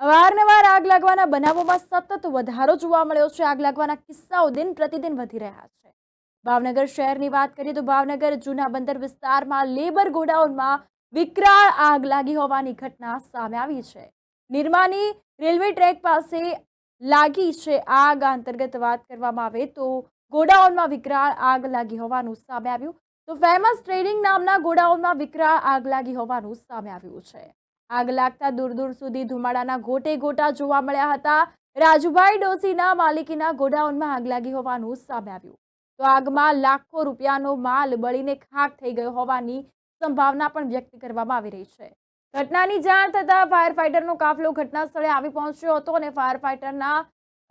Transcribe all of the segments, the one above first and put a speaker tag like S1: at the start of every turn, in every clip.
S1: અવારનવાર આગ લાગવાના બનાવોમાં સતત વધારો જોવા મળ્યો છે। આગ લાગવાના કિસ્સાઓ દિન પ્રતિદિન વધી રહ્યા છે। ભાવનગર શહેરની વાત કરીએ તો ભાવનગર જૂના બંદર વિસ્તારમાં લેબર ગોડાઉનમાં વિકરાળ આગ લાગી હોવાની ઘટના સામે આવી છે। નિરમાની રેલવે ટ્રેક પાસે લાગી છે આગ અંતર્ગત વાત કરવામાં આવે તો ગોડાઉનમાં વિકરાળ આગ લાગી હોવાનું સામે આવ્યું તો ફેમસ ટ્રેડિંગ નામના ગોડાઉનમાં વિકરાળ આગ લાગી હોવાનું સામે આવ્યું છે। આગ લાગતા દૂર દૂર સુધી ધુમાડાના ગોટે ગોટા જોવા મળ્યા હતા। રાજુભાઈ ડોસીના માલિકીના ગોડાઉનમાં આગ લાગી હોવાનું સામે આવ્યું તો આગમાં લાખો રૂપિયાનો માલ બળીને ખાખ થઈ ગયો હોવાની સંભાવના પણ વ્યક્ત કરવામાં આવી રહી છે। ઘટનાની જાણ થતાં ફાયર ફાઈટરનો કાફલો ઘટના સ્થળે આવી પહોંચ્યો હતો અને ફાયર ફાઈટરના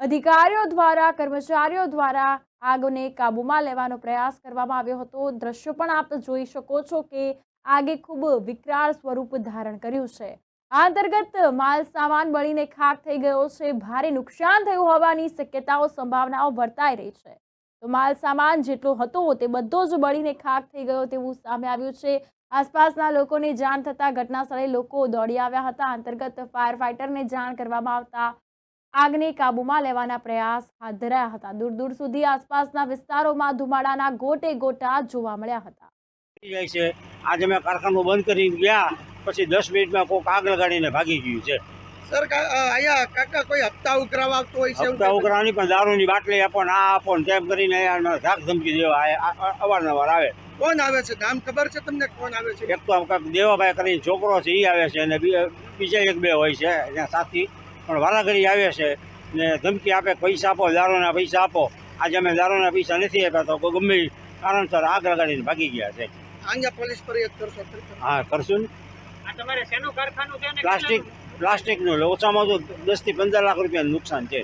S1: અધિકારીઓ દ્વારા કર્મચારીઓ દ્વારા આગને કાબૂમાં લેવાનો પ્રયાસ કરવામાં આવ્યો હતો। દ્રશ્યો પણ આપ જોઈ શકો છો કે આગે ખૂબ વિકરાળ સ્વરૂપ ધારણ કર્યું છે। આ અંતર્ગત માલ સામાન બળીને ખાખ થઈ ગયો છે। ભારે નુકસાન થયું હોવાની શક્યતાઓ સંભાવનાઓ વર્તાઈ રહી છે તો માલ સામાન જેટલો હતો તે બધો જ બળીને ખાખ થઈ ગયો તેવું સામે આવ્યું છે। આસપાસના લોકોને જાણ થતાં ઘટના સ્થળે લોકો દોડી આવ્યા હતા। અંતર્ગત ફાયર ફાઈટરને જાણ કરવામાં આવતા આગને કાબૂમાં લેવાના પ્રયાસ હાથ ધરાયા હતા। દૂર દૂર સુધી આસપાસના વિસ્તારોમાં ધુમાડાના ગોટે ગોટા જોવા મળ્યા હતા।
S2: જાય છે આજે મેં કારખાનું બંધ કરીને ગયા પછી 10 મિનિટમાં કોક આગ લગાડીને ભાગી ગયું છે।
S3: સર અહીંયા કાકા કોઈ હપ્તા ઉઘરાવા આવતો હોય છે?
S2: હપ્તા ઉઘરાવાની પણ દારૂની બાટલી આપો ને આ આપો ને તેમ કરીને અહીંયા ધાક ધમકી દેવા અવારનવાર આવે।
S3: કોણ આવે છે? નામ ખબર છે તમને કોણ આવે છે?
S2: એક તો કાંઈક દેવાભાઈ કરીને છોકરો છે એ આવે છે અને બીજા એક બે હોય છે ત્યાં સાથી પણ વારાઘડી આવે છે ને ધમકી આપે પૈસા આપો, દારૂના પૈસા આપો। આજે અમે દારૂના પૈસા નથી આપ્યા તો ગમે કારણસર આગ લગાડીને ભાગી ગયા છે।
S3: અહીંયા પોલીસ ફરિયાદ કરશો?
S2: હા કરશું ને।
S4: આ તમારે શેનું કારખાનું છે ને?
S2: પ્લાસ્ટિકનું ઓછામાં ઓછું 10 થી 15 લાખ રૂપિયાનું નુકસાન છે।